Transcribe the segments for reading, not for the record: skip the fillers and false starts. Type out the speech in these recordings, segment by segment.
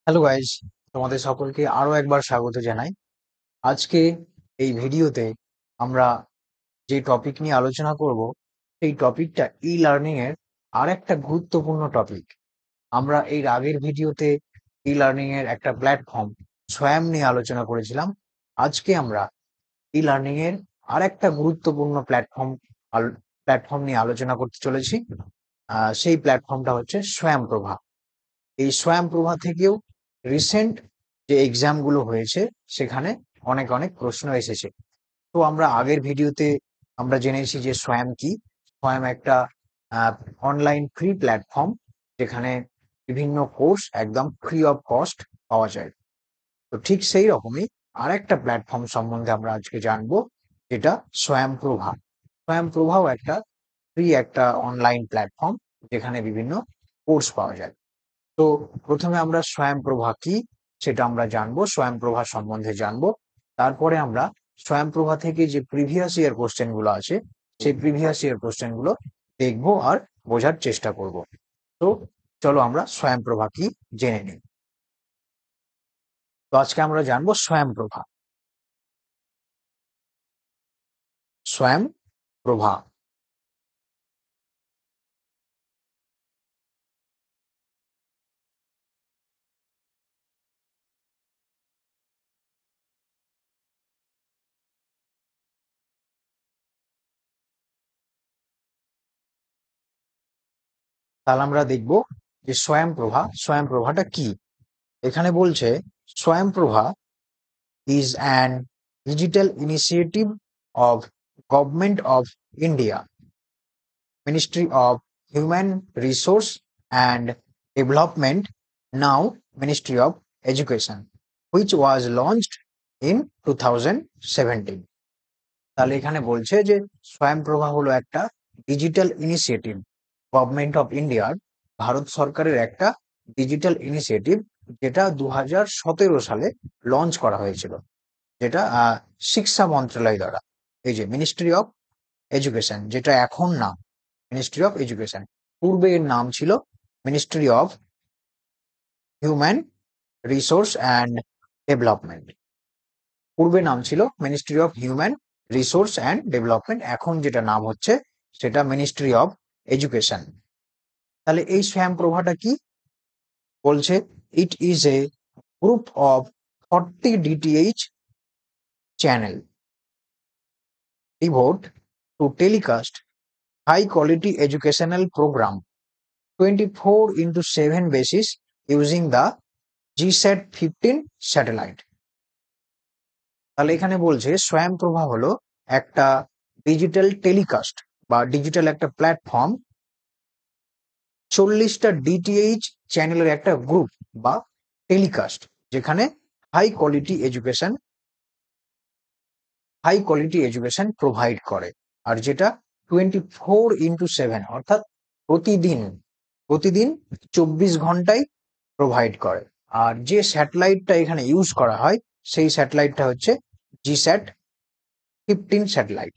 Hello guys, তোমাদের সকলকে আরো একবার স্বাগত জানাই। আজকে এই ভিডিওতে আমরা যে টপিক নিয়ে আলোচনা করব সেই টপিকটা ই লার্নিং এর আর একটা গুরুত্বপূর্ণ টপিক। আমরা এর আগের ভিডিওতে ই লার্নিং এর একটা প্ল্যাটফর্ম সোয়াম নিয়ে আলোচনা করেছিলাম। আজকে আমরা ই লার্নিং এর আর একটা গুরুত্বপূর্ণ প্ল্যাটফর্ম নিয়ে আলোচনা করতে চলেছি। সেই প্ল্যাটফর্মটা হচ্ছে স্বয়ংপ্রভা। এই স্বয়ংপ্রভা থেকেও রিসেন্ট যে এক্সাম গুলো হয়েছে সেখানে অনেক অনেক প্রশ্ন এসেছে। তো আমরা আগের ভিডিওতে আমরা জেনেছি যে স্বয়ং কি। স্বয়ং একটা অনলাইন ফ্রি প্ল্যাটফর্ম যেখানে বিভিন্ন কোর্স একদম ফ্রি অফ কস্ট পাওয়া যায়। তো ঠিক সেই রকমই আর একটা প্ল্যাটফর্ম সম্বন্ধে আমরা আজকে জানবো, যেটা স্বয়ংপ্রভা। স্বয়ংপ্রভাও একটা ফ্রি একটা অনলাইন প্ল্যাটফর্ম যেখানে বিভিন্ন কোর্স পাওয়া যায়। তো প্রথমে আমরা স্বয়ংপ্রভা কি সেটা আমরা জানবো, স্বয়ংপ্রভা সম্বন্ধে জানবো। তারপরে আমরা স্বয়ংপ্রভা থেকে যে প্রিভিয়াস ইয়ার কোশ্চেন গুলো আছে সেই প্রিভিয়াস ইয়ার কোশ্চেন গুলো দেখবো আর বোঝার চেষ্টা করব। তো চলো আমরা স্বয়ংপ্রভা কি জেনে নিই। তো আজকে আমরা জানবো স্বয়ংপ্রভা। স্বয়ংপ্রভা তাহলে আমরা দেখবো যে স্বয়ংপ্রভাটা কি। এখানে বলছে স্বয়ংপ্রভা is an digital initiative of Government of India, Ministry of Human Resource and Development, now Ministry of Education, which was launched in 2017. তাহলে এখানে বলছে যে স্বয়ংপ্রভা হলো একটা ডিজিটাল ইনিশিয়েটিভ, গভর্নমেন্ট অফ ইন্ডিয়ার, ভারত সরকারের একটা ডিজিটাল ইনিশিয়েটিভ, যেটা 2017 সালে লঞ্চ করা হয়েছিল, যেটা শিক্ষা মন্ত্রণালয় দ্বারা। এই যে মিনিস্ট্রি অফ এডুকেশন, যেটা এখন নাম মিনিস্ট্রি অফ এডুকেশন, পূর্বে এর নাম ছিল ministry of human resource and development. পূর্বে নাম ছিল ministry of human resource and development, এখন যেটা নাম হচ্ছে সেটা মিনিস্ট্রি অফ এডুকেশন। তাহলে এই স্বয়ংপ্রভাটা কি বলছে? It is a group of 40 DTH channel devote to telecast high quality educational program 24/7 basis using the GSAT 15 satellite. তাহলে এখানে বলছে স্বয়ংপ্রভা হলো একটা ডিজিটাল টেলিকাস্ট বা ডিজিটাল একটা প্ল্যাটফর্ম, 40টা ডিটিএইচ চ্যানেলের একটা গ্রুপ বা টেলিকাস্ট, যেখানে হাই কোয়ালিটি এডুকেশন প্রোভাইড করে। আর যেটা 24/7 অর্থাৎ প্রতিদিন প্রতিদিন 24 ঘন্টায় প্রোভাইড করে। আর যে স্যাটেলাইটটা এখানে ইউজ করা হয় সেই স্যাটেলাইটটা হচ্ছে জিস্যাট 15 স্যাটেলাইট।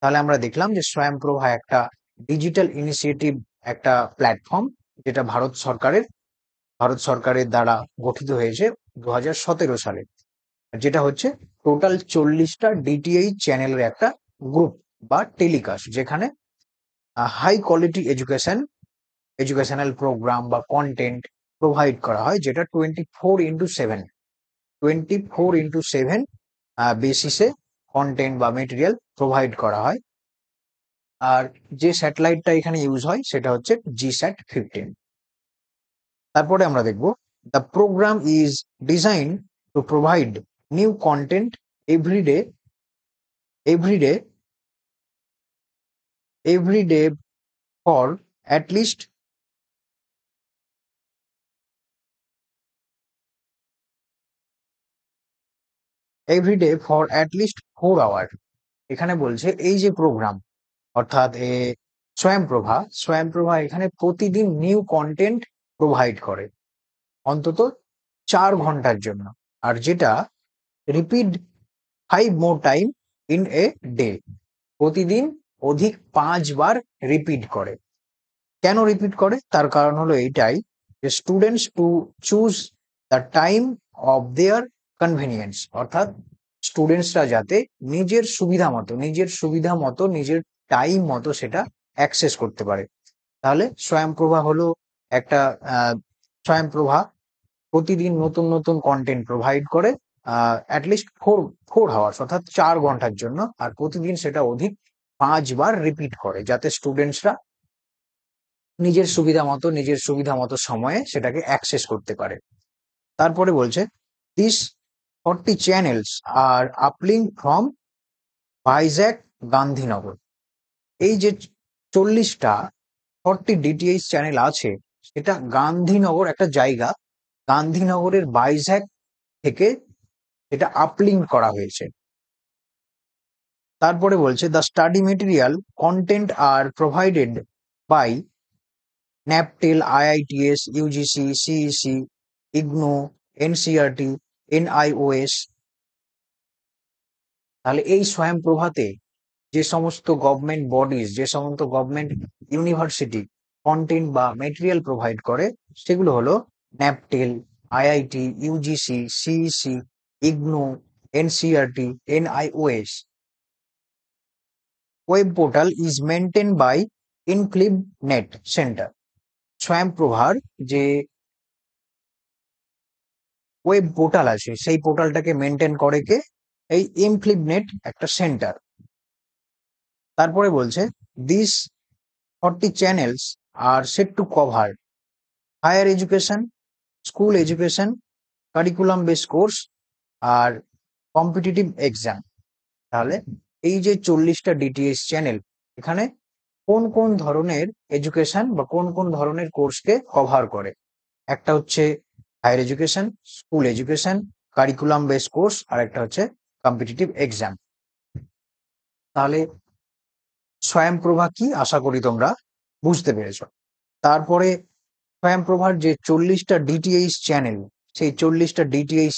তাহলে আমরা দেখলাম যে স্বয়ংপ্রভা একটা ডিজিটাল ইনিশিয়েটিভ, একটা প্ল্যাটফর্ম, যেটা ভারত সরকারের দ্বারা গঠিত হয়েছে 2017 সালে। যেটা হচ্ছে টোটাল 40টা ডিটিএইচ চ্যানেলের একটা গ্রুপ বা টেলিকাস্ট, যেখানে হাই কোয়ালিটি এডুকেশনাল প্রোগ্রাম বা কন্টেন্ট প্রোভাইড করা হয়, যেটা 24/7 বেসিসে কন্টেন্ট বা মেটেরিয়াল প্রোভাইড করা হয়। আর যে স্যাটেলাইটটা এখানে ইউজ হয় সেটা হচ্ছে জিস্যাট 15। তারপরে আমরা দেখব the program is design to provide new content everyday everyday everyday for at least everyday for at least 4 hour. এখানে বলছে এই যে প্রোগ্রাম, অর্থাৎ স্বয়ংপ্রভা এখানে প্রতিদিন নিউ কন্টেন্ট প্রোভাইড করে অন্তত 4 ঘন্টার জন্য। আর যেটা repeat 5 more time in a day, প্রতিদিন অধিক 5 বার রিপিট করে। কেন রিপিট করে? তার কারণ হলো এইটাই যে students to choose the time of their convenience, অর্থাৎ স্টুডেন্টসরা যাতে নিজের সুবিধা মতো নিজের টাইম মতো সেটা অ্যাক্সেস করতে পারে। তাহলে স্বয়ংপ্রভা হলো একটা স্বয়ংপ্রভা প্রতিদিন নতুন নতুন কন্টেন্ট প্রোভাইড করে অ্যাটলিস্ট ফোর আওয়ার্স, অর্থাৎ 4 ঘন্টার জন্য, আর প্রতিদিন সেটা অধিক 5 বার রিপিট করে, যাতে স্টুডেন্টসরা নিজের সুবিধা মতো সময়ে সেটাকে অ্যাক্সেস করতে পারে। তারপরে বলছে this 40 channels are uplink from Vizag Gandhinagar. এই যে 40টা ডিটিএইচ চ্যানেল আছে, সেটা গান্ধীনগর একটা জায়গা, গান্ধীনগরের ভাইজ্যাক থেকে এটা আপলিঙ্ক করা হয়েছে। তারপরে বলছে the study material content are provided by NPTEL, IITs, UGC, CEC, IGNOU, NCERT, NIOS. তাহলে এই স্বয়ংপ্রভাতে যে সমস্ত গভর্নমেন্ট বডিজ, যে সমস্ত গভর্নমেন্ট ইউনিভার্সিটি কন্টেন্ট বা মেটেরিয়াল প্রোভাইড করে, সেগুলো হলো NPTEL, IIT, UGC, CEC, IGNOU, NCERT, NIOS. Web portal is maintain by INFLIBNET centre. স্বয়ংপ্রভার যে ওয়েব পোর্টাল আছে, সেই পোর্টালটাকে মেনটেন করে কে? এই ইনফ্লিব নেট একটা সেন্টার। তারপরে বলছে this 40 channels are set to cover higher education, school education, curriculum base course are competitive exam. তাহলে এই যে 40টা ডিটিএস চ্যানেল, এখানে কোন কোন ধরনের এডুকেশন বা কোন কোন ধরনের কোর্সকে কভার করে? একটা হচ্ছে higher education, school education, curriculum base course, আর একটা হচ্ছে কম্পিটিটিভ এক্সাম। তাহলে স্বয়ংপ্রভা কি, আশা করি তোমরা বুঝতে পেরেছ। তারপরে স্বয়ংপ্রভার যে 40টা ডিটিএইচ চ্যানেল, সেই 40টা ডিটিএইচ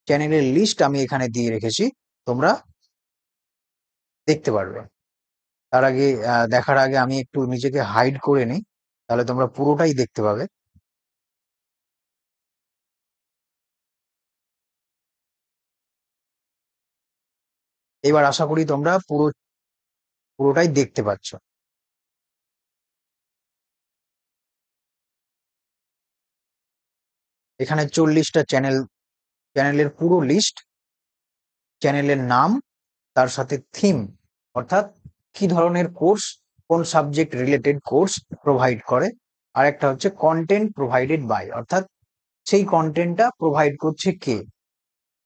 চ্যানেলের লিস্ট আমি এখানে দিয়ে রেখেছি, তোমরা দেখতে পারবে। তার আগে দেখার আগে আমি একটু নিজেকে হাইড করে নিই, তাহলে তোমরা পুরোটাই দেখতে পাবে। এবার আশা করি তোমরা পুরোটাই দেখতে পাচ্ছ। এখানে 40টা চ্যানেলের পুরো লিস্ট, চ্যানেলের নাম, তার সাথে থিম, অর্থাৎ কি ধরনের কোর্স, কোন সাবজেক্ট রিলেটেড কোর্স প্রোভাইড করে, আর একটা হচ্ছে কন্টেন্ট প্রোভাইডেড বাই, অর্থাৎ সেই কন্টেন্টটা প্রোভাইড করছে কে।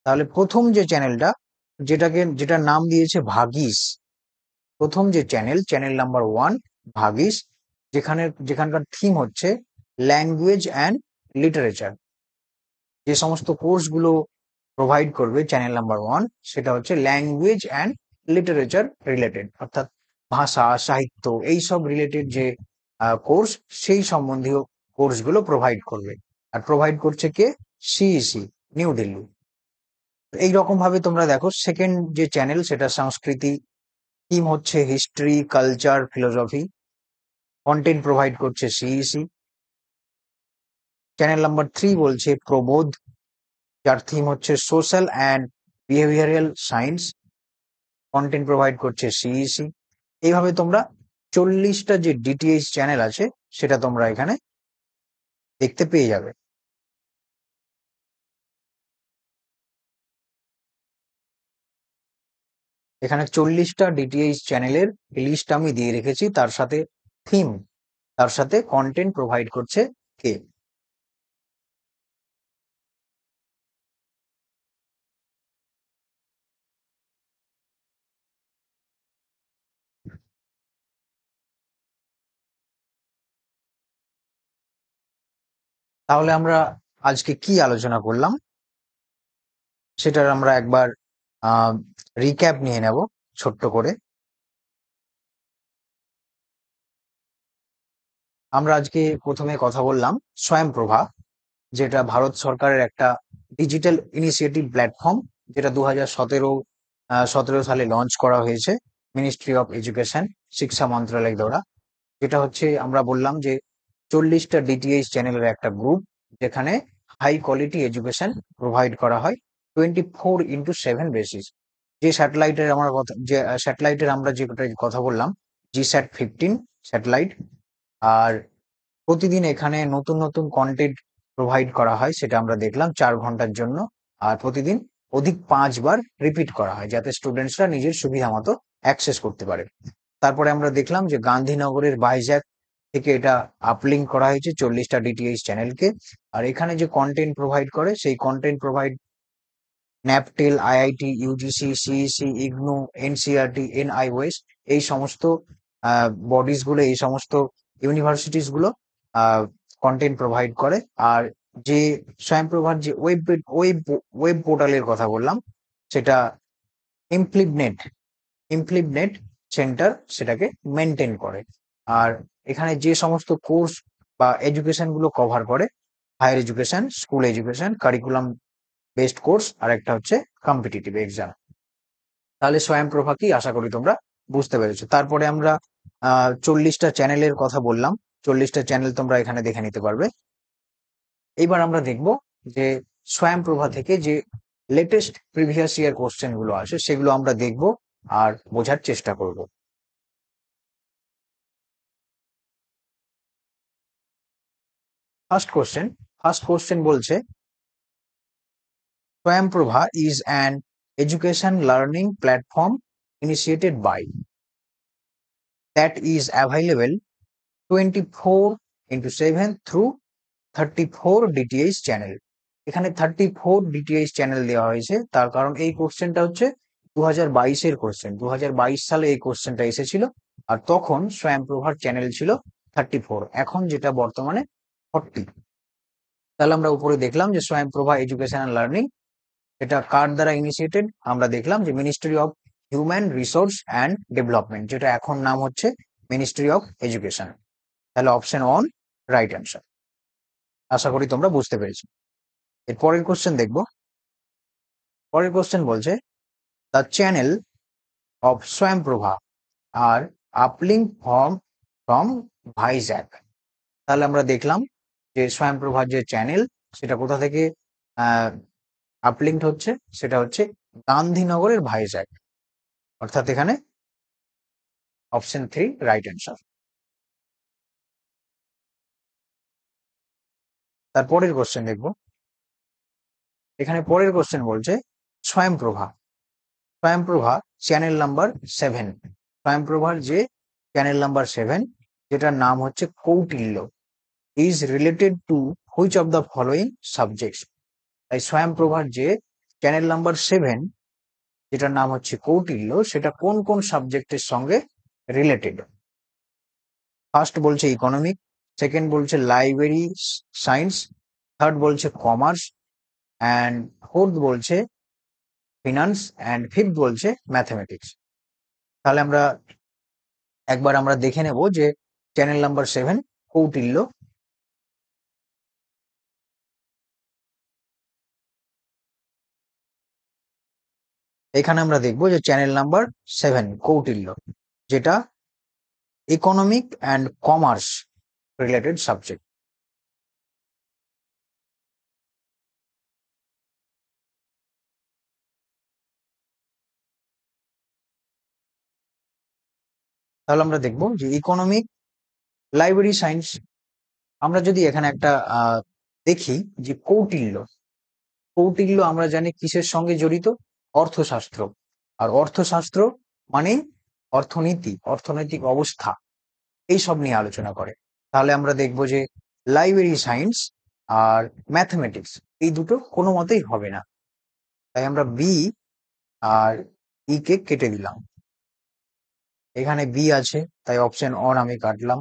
তাহলে প্রথম যে চ্যানেলটা, যেটার নাম দিয়েছে ভাগিস, প্রথম যে চ্যানেল নাম্বার 1 ভাগিস, যেখানকার থিম হচ্ছে ল্যাঙ্গুয়েজ অ্যান্ড লিটারেচার। যে সমস্ত কোর্সগুলো প্রোভাইড করবে চ্যানেল নাম্বার 1, সেটা হচ্ছে ল্যাঙ্গুয়েজ অ্যান্ড লিটারেচার রিলেটেড, অর্থাৎ ভাষা, সাহিত্য, এইসব রিলেটেড যে কোর্স, সেই সম্বন্ধীয় কোর্সগুলো প্রোভাইড করবে। আর প্রোভাইড করছে কে? CEC, new Delhi. এইরকম ভাবে তোমরা দেখো সেকেন্ড যে চ্যানেল, সেটা সংস্কৃতি, থিম হচ্ছে history, culture, philosophy, content provide করছে সিইসি। চ্যানেল নাম্বার 3 বলছে প্রবোধ, যার থিম হচ্ছে social and behavioural science, content provide করছে সিইসি। এইভাবে তোমরা 40টা যে ডিটিএইচ চ্যানেল আছে, সেটা তোমরা এখানে দেখতে পেয়ে যাবে। এখানে 40টা ডিটিএইচ চ্যানেলের লিস্ট আমি দিয়ে রেখেছি, তার সাথে থিম, তার সাথে কন্টেন্ট প্রোভাইড করছে কে। তাহলে আমরা আজকে কি আলোচনা করলাম, সেটার আমরা একবার রিক্যাপ নিয়ে নেব ছোট্ট করে। আমরা আজকে প্রথমে কথা বললাম স্বয়ংপ্রভা, যেটা ভারত সরকারের একটা ডিজিটাল ইনিশিয়েটিভ প্ল্যাটফর্ম, যেটা 2017 সালে লঞ্চ করা হয়েছে মিনিস্ট্রি অফ এডুকেশন, শিক্ষা মন্ত্রণালয় দ্বারা। যেটা হচ্ছে আমরা বললাম যে 40টা ডিটিএইচ চ্যানেলের একটা গ্রুপ, যেখানে হাই কোয়ালিটি এডুকেশন প্রোভাইড করা হয় 24/7 বেসিস। যে স্যাটেলাইটের আমরা যে কথা বললাম, GSAT-15 স্যাটেলাইট। আর প্রতিদিন এখানে নতুন নতুন কন্টেন্ট প্রোভাইড করা হয়, সেটা আমরা দেখলাম 4 ঘন্টার জন্য। আর প্রতিদিন অধিক 5 বার রিপিট করা হয়, যাতে স্টুডেন্টসরা নিজের সুবিধা মতো অ্যাক্সেস করতে পারে। তারপরে আমরা দেখলাম যে গান্ধীনগরের ভাইজ্যাক থেকে এটা আপলিঙ্ক করা হয়েছে 40টা ডিটিএইচ চ্যানেলকে। আর এখানে যে কন্টেন্ট প্রোভাইড করে, সেই content provide NPTEL, IIT, UGC, CEC, IGNOU, NCERT, NIOS, এই সমস্ত বডিজ গুলো, এই সমস্ত ইউনিভার্সিটিস গুলো কন্টেন্ট প্রোভাইড করে। আর যে স্বয়ংপ্রভার যে ওয়েব পোর্টালের কথা বললাম, সেটা ইমপ্লিবনেট সেন্টার সেটাকে মেনটেন করে। আর এখানে যে সমস্ত কোর্স বা এডুকেশন গুলো কভার করে, higher education, school education, curriculum based course, আর একটা হচ্ছে কম্পিটিটিভ এক্সাম। তাহলে স্বয়ংপ্রভা কি, আশা করি তোমরা বুঝতে পেরেছো। তারপরে আমরা 40টা চ্যানেলের কথা বললাম, 40টা চ্যানেল তোমরা এখানে দেখে নিতে পারবে। এইবার আমরা দেখব যে স্বয়ংপ্রভা থেকে যে লেটেস্ট প্রিভিয়াস ইয়ার কোশ্চেন গুলো আসে, সেগুলো আমরা দেখব আর বোঝার চেষ্টা করব। ফার্স্ট কোশ্চেন বলছে, স্বয়ংপ্রভা is an education learning platform initiated by that is available 24/7 through 34 DTH channel. এখানে 34 DTH চ্যানেল দেওয়া হয়েছে, তার কারণ এই কোশ্চেনটা হচ্ছে 2022-এর কোশ্চেন। 2022 সালে এই কোশ্চেনটা এসেছিল, আর তখন স্বয়ংপ্রভার চ্যানেল ছিল 34, এখন যেটা বর্তমানে 40। তাহলে আমরা উপরে দেখলাম যে স্বয়ংপ্রভা এডুকেশন অ্যান্ড লার্নিং, এটা কার দ্বারা ইনিশিয়েটেড, আমরা দেখলাম যে ministry of human resource and development, যেটা এখন নাম হচ্ছে মিনিস্ট্রি অফ এডুকেশন। তাহলে অপশন 1 রাইট অ্যান্সার। আশা করি তোমরা বুঝতে পেরেছো। এর পরের কোশ্চেন দেখব। পরের কোশ্চেন বলছে, the channel of Swayam Prabha are uplink from Vizag. তাহলে আমরা দেখলাম যে স্বয়ংপ্রভার যে চ্যানেল, সেটা কোথা থেকে আপলিঙ্কড হচ্ছে, সেটা হচ্ছে গান্ধীনগরের ভাইজ্যাক, অর্থাৎ এখানে অপশন 3 রাইট অ্যান্সার। তারপরের কোশ্চেন দেখব। এখানে পরের কোশ্চেন বলছে, স্বয়ংপ্রভা চ্যানেল নাম্বার 7, স্বয়ংপ্রভার যে চ্যানেল নাম্বার 7, যেটার নাম হচ্ছে Kautilya, is related to which of the following subjects. তাই স্বয়ংপ্রভার যে চ্যানেল নাম্বার 7, যেটার নাম হচ্ছে কৌটিল্য, সেটা কোন কোন সাবজেক্টের সঙ্গে রিলেটেড। ফার্স্ট বলছে ইকোনমিক, সেকেন্ড বলছে লাইব্রেরি সায়েন্স, থার্ড বলছে কমার্স, অ্যান্ড ফোর্থ বলছে ফিনান্স, অ্যান্ড ফিফথ বলছে ম্যাথমেটিক্স। তাহলে আমরা দেখে নেব যে চ্যানেল নাম্বার 7 কৌটিল্য, এখানে আমরা দেখব যে চ্যানেল নাম্বার 7 কৌটিল্য, যেটা economic and commerce related subject. তাহলে আমরা দেখব যে ইকোনমিক, লাইব্রেরি সায়েন্স। আমরা যদি এখানে একটা দেখি যে কৌটিল্য আমরা জানি কিসের সঙ্গে জড়িত, অর্থশাস্ত্র। আর অর্থশাস্ত্র মানে অর্থনৈতিক অবস্থা, এইসব নিয়ে আলোচনা করে। তাহলে আমরা দেখব যে লাইব্রেরি সায়েন্স আর ম্যাথমেটিক্স, এই দুটো কোনো মতেই হবে না। তাই আমরা বি আর ই কে কেটে দিলাম। এখানে বি আছে, তাই অপশন অন আমি কাটলাম।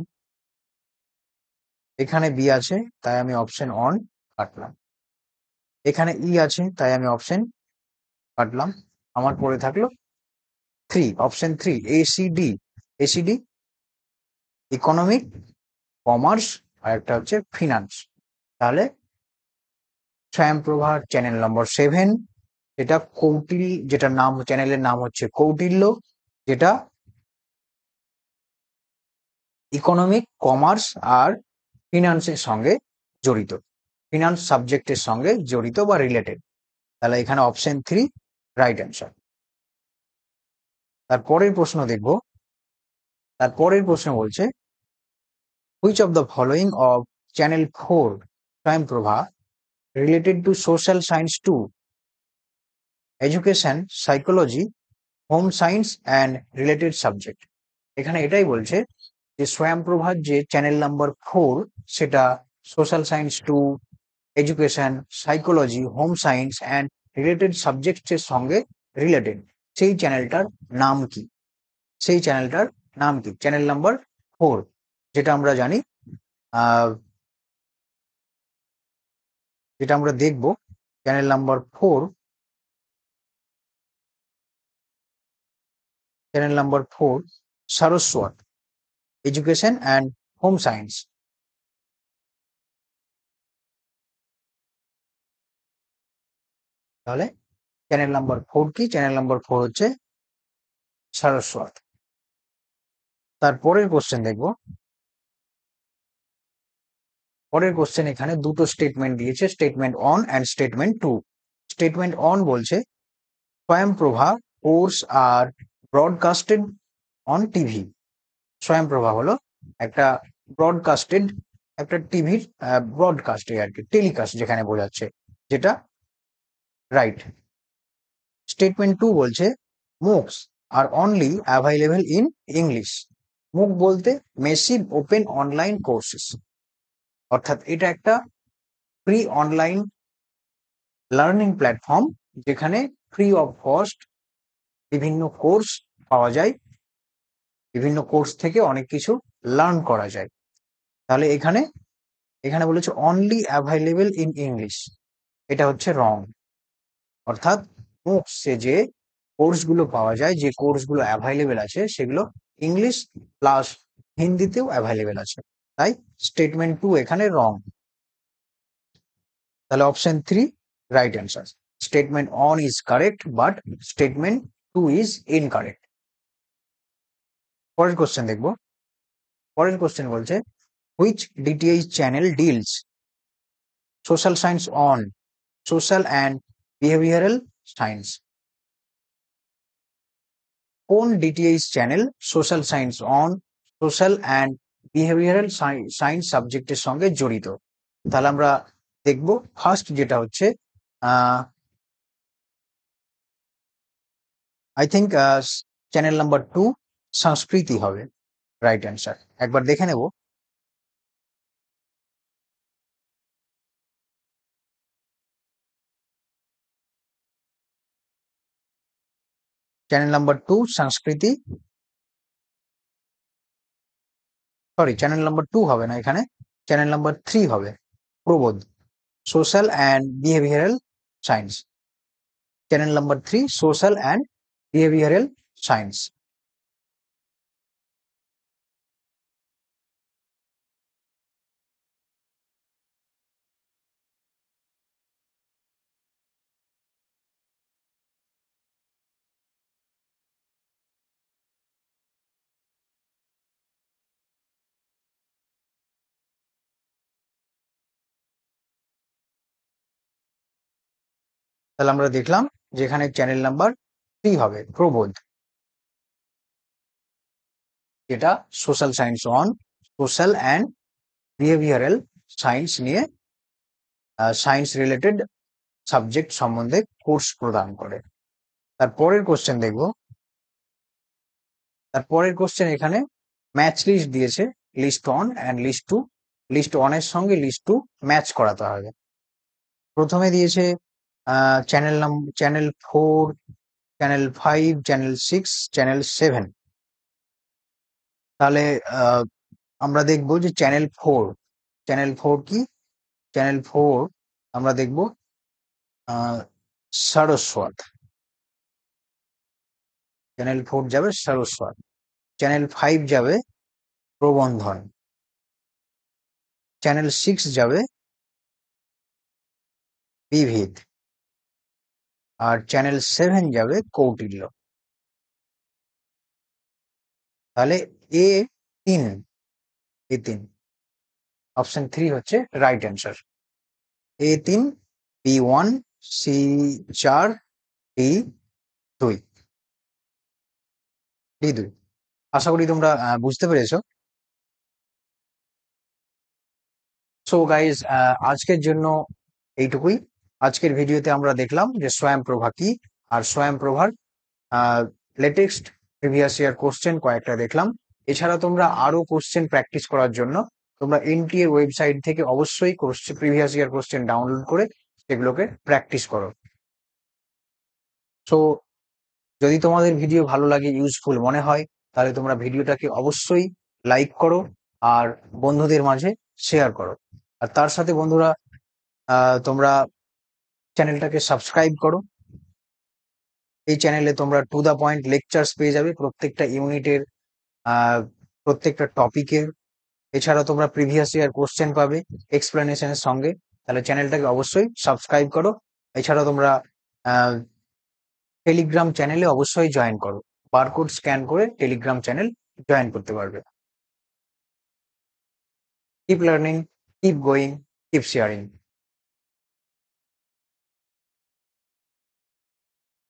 এখানে বি আছে, তাই আমি অপশন অন কাটলাম। এখানে ই আছে, তাই আমি অপশন কাটলাম। আমার পড়ে থাকলো 3, অপশন 3 এসিডি, ইকোনমিক, কমার্স, আর একটা হচ্ছে ফিনান্স। তাহলে স্বয়ংপ্রভার চ্যানেল নম্বর 7, যেটা যেটার নাম, চ্যানেলের নাম হচ্ছে কৌটিল্য, যেটা ইকোনমিক, কমার্স আর ফিনান্সের সঙ্গে জড়িত, ফিনান্স সাবজেক্টের সঙ্গে জড়িত বা রিলেটেড। তাহলে এখানে অপশন 3 রাইট অ্যান্সার। তারপরের প্রশ্ন দেখব। তারপরের প্রশ্ন বলছে, which of the following of channel 4 Swayam Prabha related to social science 2, education, psychology, home science and related subject. এখানে এটাই বলছে যে স্বয়ংপ্রভার যে চ্যানেল নাম্বার 4 সেটা social science 2, education, psychology, home science and related সাবজেক্টসের সঙ্গে রিলেটেড। সেই চ্যানেলটার নাম কি? সেই চ্যানেলটার নাম কি? চ্যানেল নাম্বার 4, যেটা আমরা জানি, যেটা আমরা দেখব, channel number 4, channel number 4 Saraswat, education and home science. তাহলে চ্যানেল নাম্বার 4 কি? চ্যানেল নাম্বার 4 হচ্ছে সারস্বত। তারপরের কোশ্চেন দেখব। পরের কোশ্চেন এখানে দুটো স্টেটমেন্ট দিয়েছে, statement one and statement 2। Statement one বলছে, Swayam Prabha course are broadcasted on TV. Swayam Prabha হলো একটা ব্রডকাস্টেড, একটা টিভির ব্রডকাস্টে আর কি, টেলিকাস্ট যেখানে বোঝাচ্ছে, যেটা রাইট। স্টেটমেন্ট 2 বলছে, মুকস আর অনলি অ্যাভাইলেবল ইন ইংলিশ। মুক বলতে মেসিভ ওপেন অনলাইন কোর্সেস, অর্থাৎ এটা একটা ফ্রি অনলাইন লার্নিং প্ল্যাটফর্ম যেখানে ফ্রি অফ কস্ট বিভিন্ন কোর্স পাওয়া যায়, বিভিন্ন কোর্স থেকে অনেক কিছু লার্ন করা যায়। তাহলে এখানে এখানে বলেছে অনলি অ্যাভাইলেবল ইন ইংলিশ, এটা হচ্ছে রং। অর্থাৎ মুকসে যে কোর্সগুলো পাওয়া যায়, যে কোর্সগুলো অ্যাভাইলেবল আছে, সেগুলো ইংলিশ প্লাস হিন্দিতেও অ্যাভাইলেবল আছে। তাই স্টেটমেন্ট 2 এখানে রং। তাহলে option 3 right answer. Statement one is correct but statement 2 is incorrect. পরের কোশ্চেন দেখব। পরের কোশ্চেন বলছে, which DTH channel deals social science on social and behavioural science. কোন DTH channel social science on social and behavioural science সাবজেক্টের সঙ্গে জড়িত? তাহলে আমরা দেখব ফার্স্ট যেটা হচ্ছে, আই থিঙ্ক চ্যানেল নাম্বার 2 সংস্কৃতি হবে রাইট অ্যান্সার। একবার দেখে নেব। চ্যানেল নাম্বার 2 সংস্কৃতি, সরি চ্যানেল নাম্বার 2 হবে না, এখানে চ্যানেল নাম্বার 3 হবে, Prabodh, social and behavioural science. Channel number 3 social and behavioural science. তাহলে আমরা দেখলাম যেখানে চ্যানেল নাম্বার 3 হবে প্রবোধ, যেটা social science on social and behavioural science নিয়ে সায়েন্স রিলেটেড সাবজেক্ট সম্বন্ধে কোর্স প্রদান করে। তারপরের কোশ্চেন দেখব। তারপরের কোশ্চেন এখানে ম্যাচ লিস্ট দিয়েছে, list one and list 2। List অনের সঙ্গে লিস্ট 2 ম্যাচ করাতে হবে। প্রথমে দিয়েছে চ্যানেল 4, চ্যানেল 5, চ্যানেল 6, চ্যানেল 7। তাহলে আমরা দেখব যে চ্যানেল 4, চ্যানেল 4 কি? চ্যানেল 4 আমরা দেখব সারস্বত, চ্যানেল 4 যাবে সারস্বত। চ্যানেল 5 যাবে প্রবন্ধন, চ্যানেল 6 যাবে বিবিধ, আর চ্যানেল 7 যাবে কৌটিল্য। তাহলে এ 3, অপশন 3 হচ্ছে right answer. A3, B1, C4, D2। D2। আশা করি তোমরা বুঝতে পেরেছো। সো গাইজ, আজকের জন্য এইটুকুই। আজকের ভিডিওতে আমরা দেখলাম যে স্বয়ংপ্রভা কি, আর স্বয়ংপ্রভার লেটেস্ট প্রিভিয়াস ইয়ার কোশ্চেন কয়েকটা দেখলাম। এছাড়া তোমরা আরো কোশ্চেন প্র্যাকটিস করার জন্য তোমরা এনটিএ এর ওয়েবসাইট থেকে অবশ্যই প্রিভিয়াস ইয়ার কোশ্চেন ডাউনলোড করে সেগুলোকে প্র্যাকটিস করো। সো যদি তোমাদের ভিডিও ভালো লাগে, ইউজফুল মনে হয়, তাহলে তোমরা ভিডিওটাকে অবশ্যই লাইক করো আর বন্ধুদের মাঝে শেয়ার করো। আর তার সাথে বন্ধুরা, তোমরা চ্যানেলটাকে সাবস্ক্রাইব করো। এই চ্যানেলে তোমরা টু দা পয়েন্ট লেকচার্স পেয়ে যাবে প্রত্যেকটা ইউনিটের, প্রত্যেকটা টপিকের। এছাড়া তোমরা প্রিভিয়াস ইয়ার কোশ্চেন পাবে এক্সপ্লেনেশনের সঙ্গে। তাহলে চ্যানেলটাকে অবশ্যই সাবস্ক্রাইব করো। এছাড়া তোমরা টেলিগ্রাম চ্যানেলে অবশ্যই জয়েন করো। বারকোড স্ক্যান করে টেলিগ্রাম চ্যানেল জয়েন করতে পারবে। Keep learning, keep going, keep sharing.